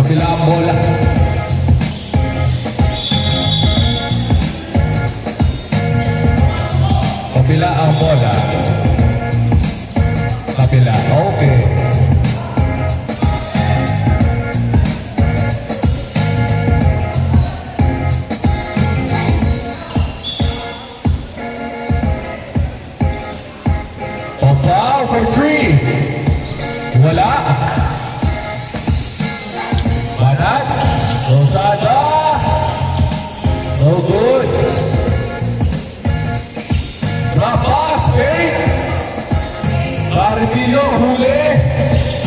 Kabila ang bola. Kabila ang bola. Kabila. Okay. Foul for 3. Wala. Banat. Rosada. No good. Rapas. Bait. Carpino. Huli.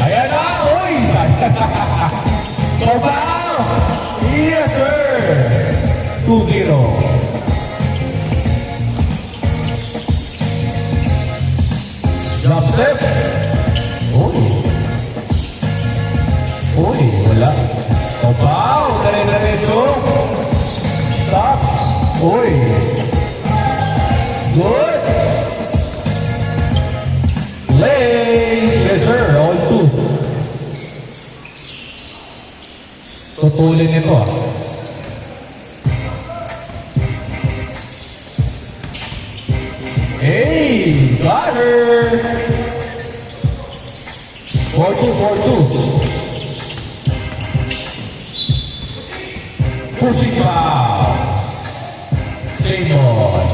Ayan na. Uy. Foul. Yes, sir. 2-0. Drop step. Uy. Uy, wala. Obaw, dire-diretso. Stop. Uy. Good. Lace. Yes, sir. All two. Tutulin ito ah. Hey, got her. 4-2. Pushing foul. Same ball.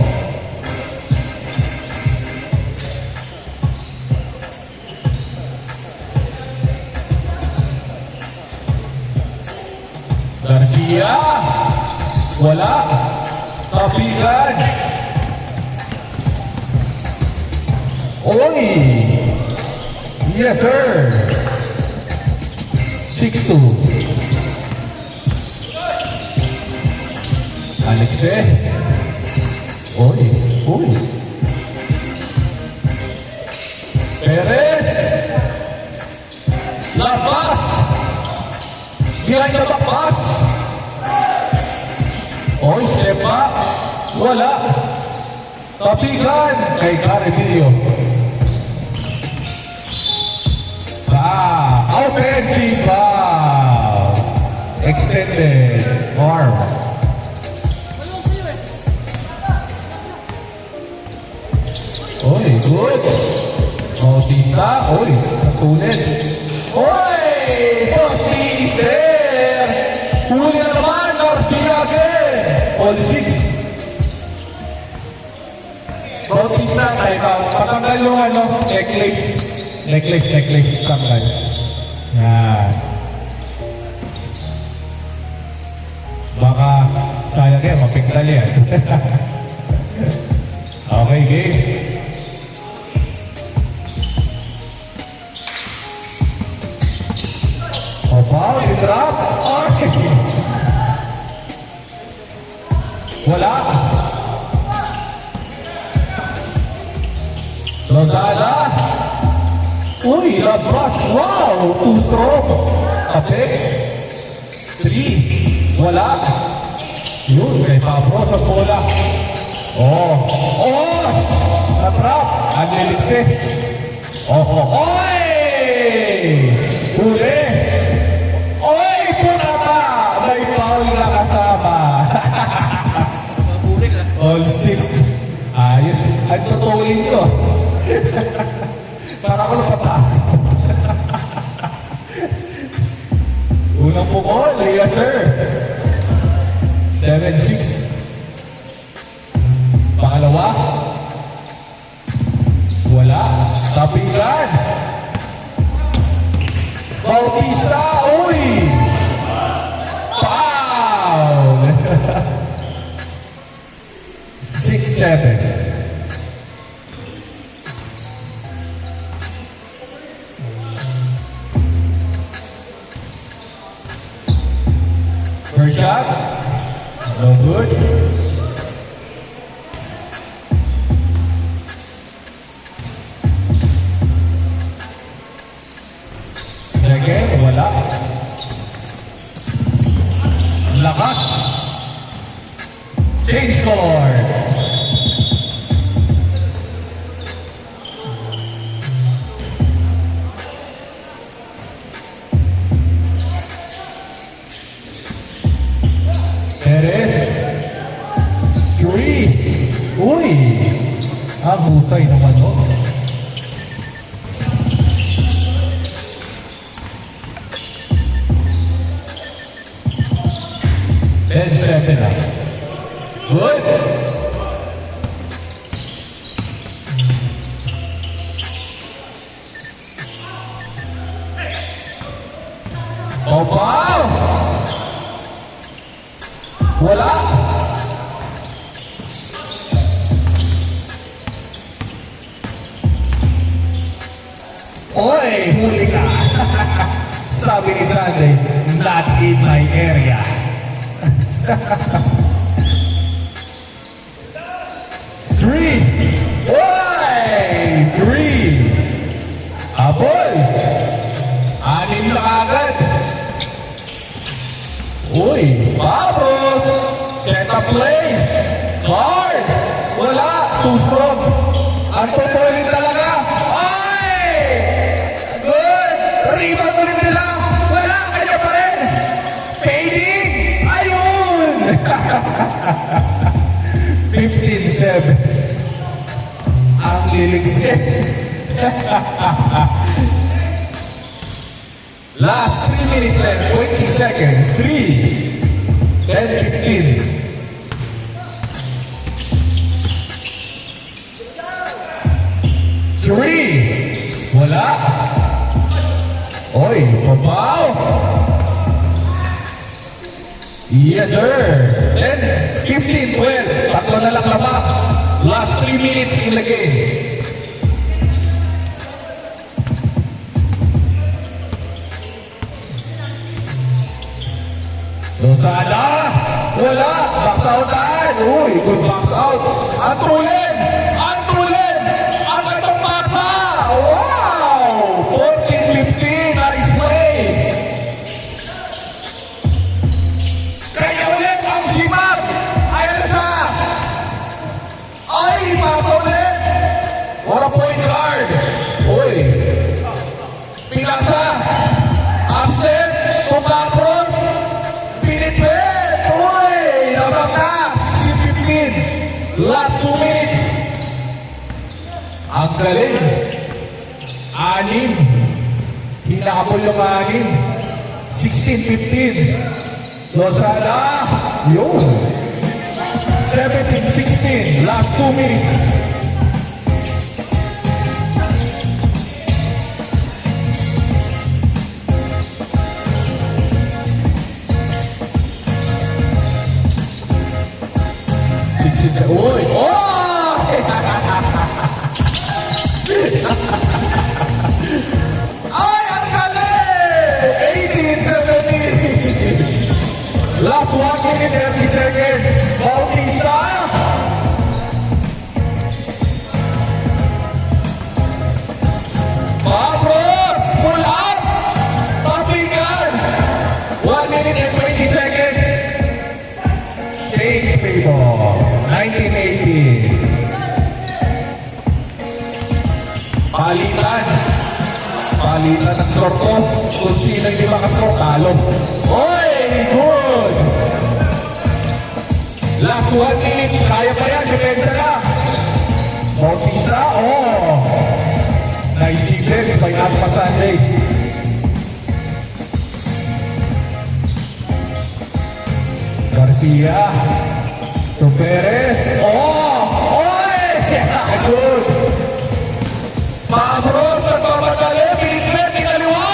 Garcia. Wala. Tapigan. Oy! Yes, sir! 6-2. Alexe. Oy! Oy! Perez! Labas! Behind the back pass! Oy, step back! Wala! Tapigan! Kay Carpino. Offensive foul. Extended arm. Oy, good. Bautista. Oy, natulit. Oy, Postister. Huli na naman. Garcia again. All 6. Bautista, tayo ka. Patanggal yung necklace. Necklace. Tanggal. Yan. Baka sayang yan, mapigtal yan. Okay, game. Foul, drop. Wala. Lozada. Uy, labas. Wow, 2 stroke. Kape. 3. Wala. Yun, kay Pablo sa bola. Oh. Natrap. Anliliksi. Oy! Huli. Oy, punata. May foul na kasama. All 6. Ayos. Ang tutulin ko. Para ko napata. Unang pukol, yes sir. 7-6. Pangalawa. Wala. Tapigan. Bautista. Uy! Foul! 6-7. First shot. No good. Second, wala. Lakas. Change score. Ang husay naman, no? Then 7 na. Good. Oh, wow! Wala! Oy, huli ka! Sabi ni Sunday, not in my area. Three! Oy! Three! Apol! Anim na agad! Uy, Pablos! Set up play! Guard! Wala! Too strong! Ang tutuloy talaga! Ay! Good! Rebound ulit nila! Wala! Kanya pa rin! Fading! Ayun! 15-7. Ang liligsit. Last 3 minutes and 20 seconds. 3, 10, 15. Three. Wala. Oy, pabaw. Yes, sir. 10, 15, 12. Tatlo na lang naman. Last 3 minutes in the game. Lozada! Wala! Box out tayo! Uy, good box out! Antulin! Antulin! Ang gatong masa! Wow! 14-15! Nice play! Kaya ulit ang simag! Ayan siya! Ay! Masa ulit! What a point guard! Uy! Pinasa! Upset! Tumapros! Pinipit! Uy! Labang na! 16-15! Last 2 minutes! Ang galing! 6. Hinakapol yung 6. 16-15. Lozada! Yun! 17-16. Last 2 minutes. Uy! Oh! Ay, ang galing! 18-17. Last 1 minute, 30 seconds. Bautista! Pablos! Pull up! Papigan! 1 minute and 20 seconds. Change people. 1980. Palitan. Palitan ng score ko. Kung sino hindi makascore, talo. Oy! Good! Last 1 minute. Kaya pa yan. Depensa na. Bautista. Oh! Nice defense by Alpha Sunday. Garcia. To Perez. Oh! Oy! Good! Pablos at papadali. Pinipit, pinaliwa!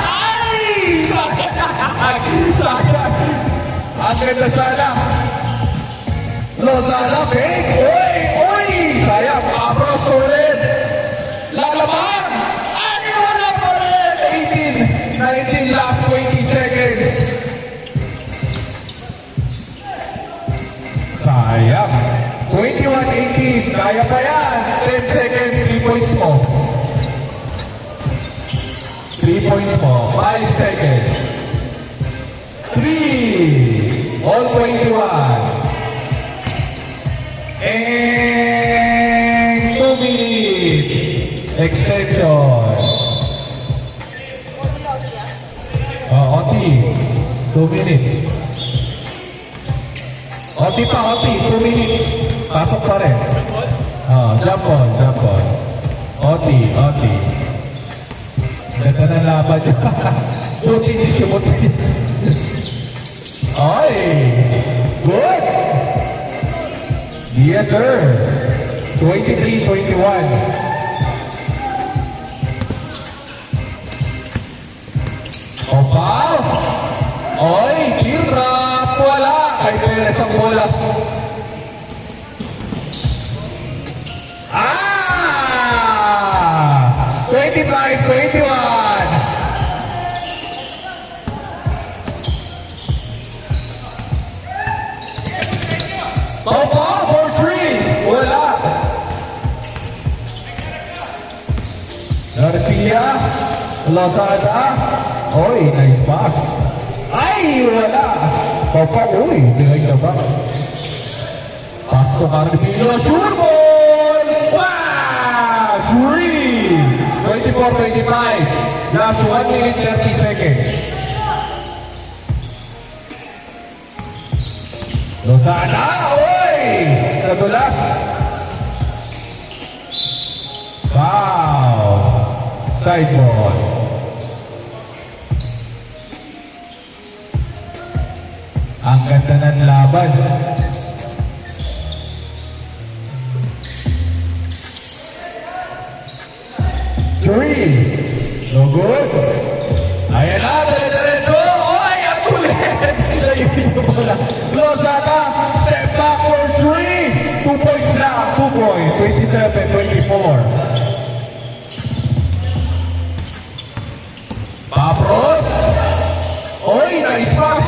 Ay! Sayang! Sayang! Ang ganda sana. Lozada, fake! Uy! Uy! Sayang! Pablos ulit! Lalaban! Ay! Wala pa rin! 18, 19, last 20 seconds. Sayang. 21-18. Kaya pa yan. 10 seconds. 3 points mo. 3 points mo. 5 seconds. 3. All 21. And 2 minutes. Extension. Oti. 2 minutes. Oti pa, Oti. 2 minutes. Pasok pa rin. Jump ball, jump ball. Oti, Oti. Ganda na laban niya. Buti niya siya, buti niya. Ay! Good! Yes, sir. 23-21. Opa! Oy, clear drop! Wala! Kay Perez ang bola. Ah! 25-21. Opa, for three! Wala! Garcia, Lazada. Oy, nice pass. Ay, wala. Opa, uy, behind the back. Pass to Carpino, sure ball! Wow! Three! 24-25. Last 1 minute 30 seconds. Lozada, oy! Nadulas. Wow! Side ball. Ang ganda ng laban. Three. No good. Ayan na, dire-diretso. Oy, ang ulit. Lozada, step back for three. 2 points na. 2 points. 27-24. Papros. Oy, nice pass.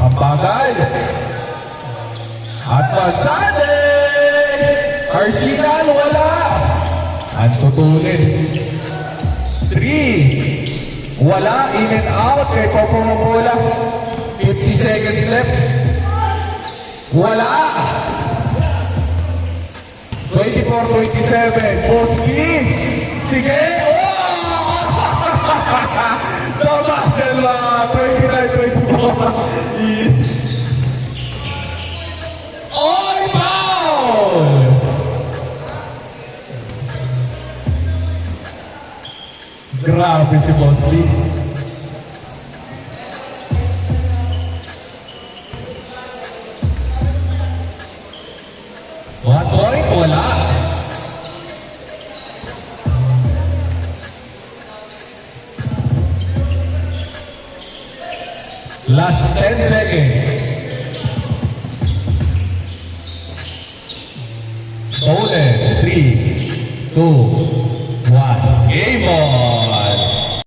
Ang bagal. At Masade. Arsical, wala. Ang tutulin. 3. Wala. In and out. Kay Popo Mabola. 50 seconds left. Wala. 24-27. Boski. Sige. Oh! Thomas Elba. 29-24. Oy, foul! Grabe si Boss Lee. One point, wala. Last 10 seconds. Stolen. 3, 2, 1. Game on!